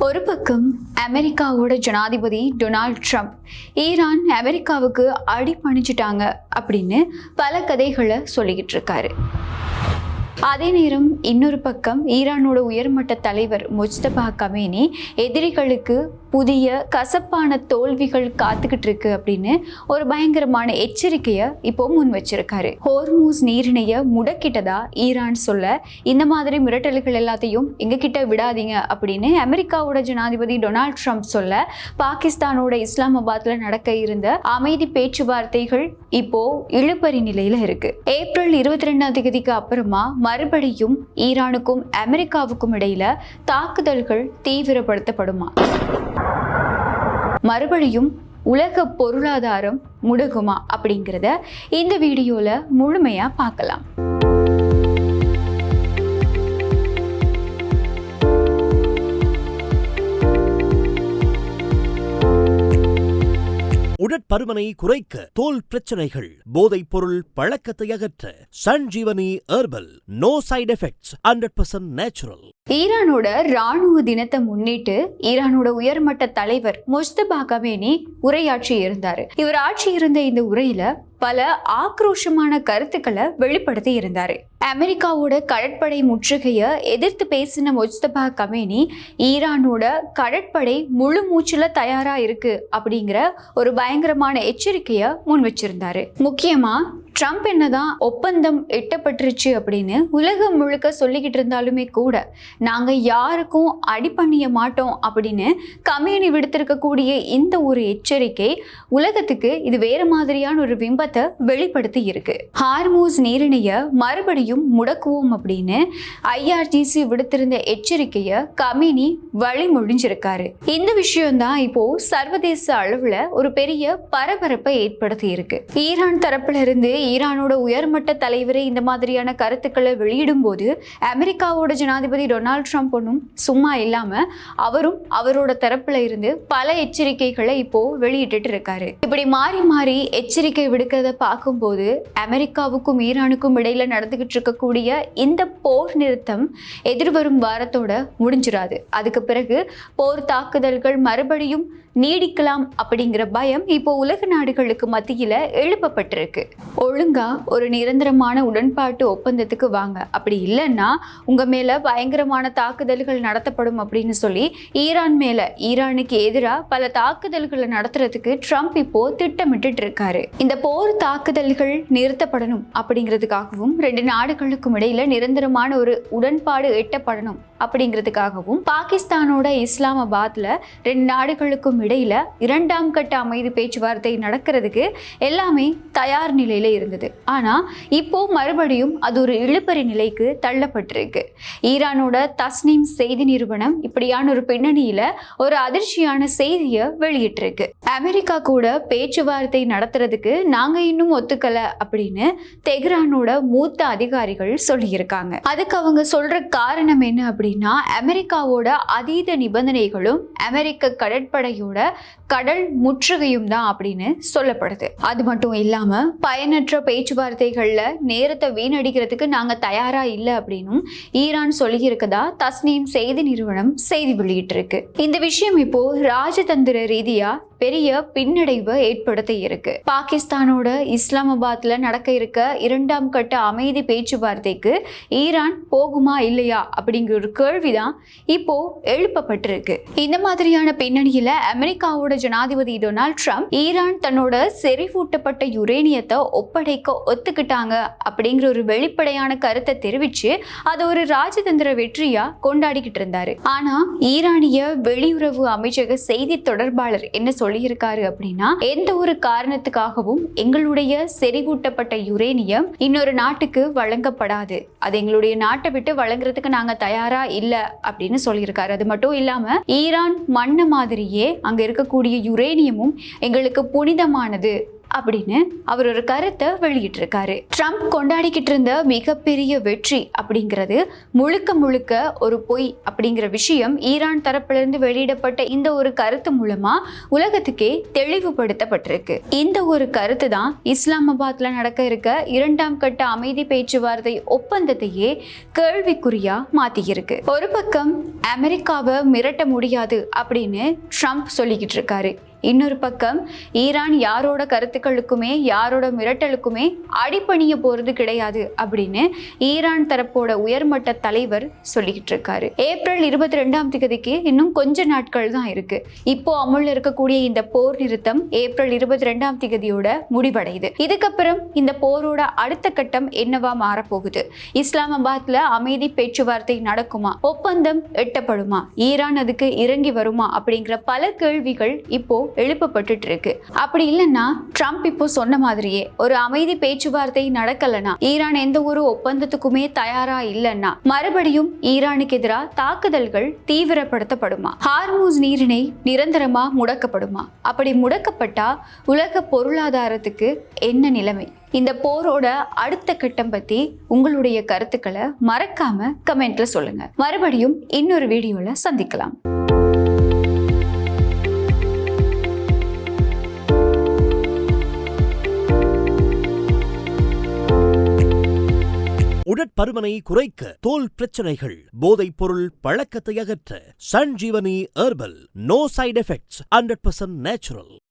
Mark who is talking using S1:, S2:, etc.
S1: ஒரு பக்கம் அமெரிக்காவோட ஜனாதிபதி டொனால்ட் ட்ரம்ப் ஈரான் அமெரிக்காவுக்கு அடிபணிச்சிட்டாங்க அப்படின்னு பல கதைகளை சொல்லிக்கிட்டு இருக்காரு. அதே நேரம் இன்னொரு பக்கம் ஈரானோட உயர்மட்ட தலைவர் முஜ்தபா கமேனி எதிரிகளுக்கு புதிய கசப்பான தோல்விகள் காத்துக்கிட்டு இருக்கு அப்படின்னு ஒரு பயங்கரமான எச்சரிக்கையை இப்போ முன் வச்சிருக்காரு. ஹோர்மூஸ் நீரிணைய முடக்கிட்டதா ஈரான் சொல்ல, இந்த மாதிரி மிரட்டல்கள் எல்லாத்தையும் எங்க கிட்ட விடாதீங்க அப்படின்னு அமெரிக்காவோட ஜனாதிபதி டொனால்ட் ட்ரம்ப் சொல்ல, பாகிஸ்தானோட இஸ்லாமாபாத்ல நடக்க இருந்த அமைதி பேச்சுவார்த்தைகள் இப்போ இழுபறி நிலையில இருக்கு. ஏப்ரல் 22 அப்புறமா மறுபடியும் ஈரானுக்கும் அமெரிக்காவுக்கும் இடையில தாக்குதல்கள் தீவிரப்படுத்தப்படுமா? மறுபடியும் உலக பொருளாதாரம் முடங்குமா அப்படிங்கிறத இந்த வீடியோல முழுமையா பார்க்கலாம்.
S2: உடற்பருமனை குறைக்க, தோல் பிரச்சனைகள், போதைப் பொருள் பழக்கத்தை அகற்ற Sanjeevani herbal. No side effects, 100% natural.
S1: ஈரானோட ராணுவ தினத்தை முன்னிட்டு ஈரானோட உயர்மட்ட தலைவர் முஜ்தபா கமேனி உரையாற்றி இருந்தாரு. இவர் ஆட்சி இருந்த இந்த உரையில பல ஆக்ரோஷமான கருத்துக்களை வெளிப்படுத்தி இருந்தாரு. அமெரிக்காவோட கடற்படை முற்றுகையை எதிர்த்து பேசின முஜ்தபா கமேனி ஈரானோட கடற்படை முழு மூச்சுல தயாரா இருக்கு அப்படிங்கிற ஒரு பயங்கரமான எச்சரிக்கையை முன் வச்சிருந்தாரு. முக்கியமா ட்ரம்ப் என்னதான் ஒப்பந்தம் எட்டப்பட்டுருச்சு அப்படின்னு உலகம் முழுக்க சொல்லிக்கிட்டு இருந்தாலுமே கூட நாங்க யாருக்கும் அடிபணிய மாட்டோம் அப்படின்னு கமேனி விடுத்திருக்கக்கூடிய இந்த ஒரு எச்சரிக்கை உலகத்துக்கு இது வேற மாதிரியான ஒரு பிம்பத்தை வெளிப்படுத்தி இருக்கு. ஹார்மூஸ் நீரிணைய மறுபடியும் முடக்குவோம் அப்படின்னு IRGC விடுத்திருந்த எச்சரிக்கையை கமேனி வழிமொழிஞ்சிருக்காரு. இந்த விஷயம் தான் இப்போ சர்வதேச அளவுல ஒரு பெரிய பரபரப்பை ஏற்படுத்தி இருக்கு. ஈரான் தரப்புல இருந்து ஈரானோட உயர்மட்ட தலைவரை இந்த மாதிரியான கருத்துக்களை வெளியிடும் போது அமெரிக்காவோட ஜனாதிபதி டொனால்ட் ட்ரம்ப் ஒன்றும் சும்மா இல்லாம அவரும் அவரோட தரப்புல இருந்து பல எச்சரிக்கைகளை இப்போ வெளியிட்டு இருக்காரு. இப்படி மாறி மாறி எச்சரிக்கை விடுக்கிறத பார்க்கும்போது அமெரிக்காவுக்கும் ஈரானுக்கும் இடையில நடந்துகிட்டு இருக்கக்கூடிய இந்த போர் நிறுத்தம் எதிர்வரும் வாரத்தோட முடிஞ்சிடாது. அதுக்கு பிறகு போர் தாக்குதல்கள் மறுபடியும் நீடிக்கலாம் அப்படிங்கிற பயம் இப்போ உலக நாடுகளுக்கு மத்தியில எழுப்பப்பட்டிருக்கு. ஒழுங்கா ஒரு நிரந்தரமான உடன்பாட்டு ஒப்பந்தத்துக்கு வாங்க, அப்படி இல்லைன்னா உங்க மேல பயங்கரமான தாக்குதல்கள் நடத்தப்படும் அப்படின்னு சொல்லி ஈரானுக்கு எதிராக பல தாக்குதல்களை நடத்துறதுக்கு ட்ரம்ப் இப்போ திட்டமிட்டு இருக்காரு. இந்த போர் தாக்குதல்கள் நிறுத்தப்படணும் அப்படிங்கிறதுக்காகவும் 2 நாடுகளுக்கும் இடையில நிரந்தரமான ஒரு உடன்பாடு எட்டப்படணும் அப்படிங்கிறதுக்காகவும் பாகிஸ்தானோட இஸ்லாமாபாத்ல 2 நாடுகளுக்கும் இடையில 2ஆம் கட்ட அமைதி பேச்சுவார்த்தை நடக்கிறதுக்கு எல்லாமே தயார் நிலையில இருந்தது. ஆனா இப்போ மறுபடியும் அது ஒரு இழுபறி நிலைக்கு தள்ளப்பட்டிருக்கு. ஈரானோட தஸ்னீம் செய்தி நிறுவனம் இப்படியான ஒரு பின்னணியில ஒரு அதிர்ச்சியான செய்தியை வெளியிட்டிருக்கு. அமெரிக்கா கூட பேச்சுவார்த்தை நடத்துறதுக்கு நாங்க இன்னும் ஒத்துக்கல அப்படின்னு தெஹ்ரானோட மூத்த அதிகாரிகள் சொல்லியிருக்காங்க. அதுக்கு அவங்க சொல்ற காரணம் என்ன அப்படின்னா, அமெரிக்காவோட அதீத நிபந்தனைகளும் அமெரிக்க கடற்படையோட கடல் முற்றுகையும் தான் அப்படின்னு சொல்லப்படுது. அது மட்டும் இல்லாம பயனற்ற பேச்சுவார்த்தைகள்ல நேரத்தை வீணடிக்கிறதுக்கு நாங்க தயாரா இல்லை அப்படின்னும் ஈரான் சொல்லி இருக்கதா தஸ்னீம் செய்தி நிறுவனம் செய்தி வெளியிட்டிருக்கு. இந்த விஷயம் இப்போ ராஜதந்திர ரீதியா பெரிய பின்னடைவை ஏற்படுத்த இருக்கு. பாகிஸ்தானோட இஸ்லாமாபாத்ல நடக்க இருக்க 2ஆம் கட்ட அமைதி பேச்சுவார்த்தைக்கு ஈரான் போகுமா இல்லையா அப்படிங்கிற ஒரு கேள்விதான் இப்போ எழுப்பப்பட்டிருக்கு. இந்த மாதிரியான பின்னணியில அமெரிக்காவோட ஜனாதிபதி டொனால்ட் ட்ரம்ப் ஈரான் தன்னோட செறிவூட்டப்பட்ட யுரேனியத்தை ஒப்படைக்க ஒத்துக்கிட்டாங்க அப்படிங்கிற ஒரு வெளிப்படையான கருத்தை தெரிவிச்சு அதை ஒரு ராஜதந்திர வெற்றியா கொண்டாடிக்கிட்டு இருந்தாரு. ஆனா ஈரானிய வெளியுறவு அமைச்சக செய்தி தொடர்பாளர் என்ன சொல்லியிருக்காரு அப்படின்னா, எந்த ஒரு காரணத்துக்காகவும் எங்களுடைய செறிவூட்டப்பட்ட யுரேனியம் இன்னொரு நாட்டுக்கு வழங்கப்படாது, அது எங்களுடைய நாட்டை விட்டு வழங்குறதுக்கு நாங்க தயாரா இல்ல அப்படின்னு சொல்லியிருக்காரு. அது மட்டும் இல்லாம ஈரான் மண்ண மாதிரியே அங்க இருக்கக்கூடிய யுரேனியமும் எங்களுக்கு புனிதமானது, அப்படின்னு அவர் ஒரு கருத்தை வெளியிட்டிருக்காரு. ட்ரம்ப் கொண்டாடிக்கிட்டு இருந்த மிகப்பெரிய வெற்றி அப்படிங்கிறது முழுக்க முழுக்க ஒரு பொய் அப்படிங்கிற விஷயம் ஈரான் தரப்பிலிருந்து வெளியிடப்பட்ட இந்த ஒரு கருத்து மூலமா உலகத்துக்கே தெளிவுபடுத்தப்பட்டிருக்கு. இந்த ஒரு கருத்து தான் இஸ்லாமாபாத்ல நடக்க இருக்க 2ஆம் கட்ட அமைதி பேச்சுவார்த்தை ஒப்பந்தத்தையே கேள்விக்குறியா மாத்தியிருக்கு. ஒரு பக்கம் அமெரிக்காவை மிரட்ட முடியாது அப்படின்னு ட்ரம்ப் சொல்லிக்கிட்டு இருக்காரு. இன்னொரு பக்கம் ஈரான் யாரோட கருத்துக்களுக்குமே யாரோட மிரட்டலுக்குமே அடிபணிய போறது கிடையாது அப்படின்னு ஈரான் தரப்போட உயர்மட்ட தலைவர் சொல்லிக்கிட்டு இருக்காரு. ஏப்ரல் 22 இன்னும் கொஞ்ச நாட்கள் தான் இருக்கு. இப்போ அமுல்ல இருக்கக்கூடிய இந்த போர் நிறுத்தம் ஏப்ரல் 22 முடிவடையுது. இதுக்கப்புறம் இந்த போரோட அடுத்த கட்டம் என்னவா மாறப்போகுது? இஸ்லாமாபாத்ல அமைதி பேச்சுவார்த்தை நடக்குமா? ஒப்பந்தம் எட்டப்படுமா? ஈரான் அதுக்கு இறங்கி வருமா? அப்படிங்கிற பல கேள்விகள் இப்போ எழுப்பப்பட்டு இருக்கு. அப்படி இல்லைன்னா ட்ரம்ப் இப்போ சொன்ன மாதிரியே ஒரு அமைதி பேச்சுவார்த்தை நடக்கலனா, ஈரான் எந்த ஒரு ஒப்பந்தத்துக்குமே தயாரா இல்லைன்னா மறுபடியும் ஈரானுக்கு எதிராக தாக்குதல்கள் தீவிரப்படுத்தப்படுமா? ஹார்மூஸ் நீரிணை நிரந்தரமா முடக்கப்படுமா? அப்படி முடக்கப்பட்டா உலக பொருளாதாரத்துக்கு என்ன நிலைமை? இந்த போரோட அடுத்த கட்டம் பத்தி உங்களுடைய கருத்துக்களை மறக்காம கமெண்ட்ல சொல்லுங்க. மறுபடியும் இன்னொரு வீடியோல சந்திக்கலாம்.
S2: உடற்பருமனை குறைக்க, தோல் பிரச்சனைகள், போதைப் பொருள் பழக்கத்தை அகற்ற Sanjeevani herbal. No side effects, 100% natural.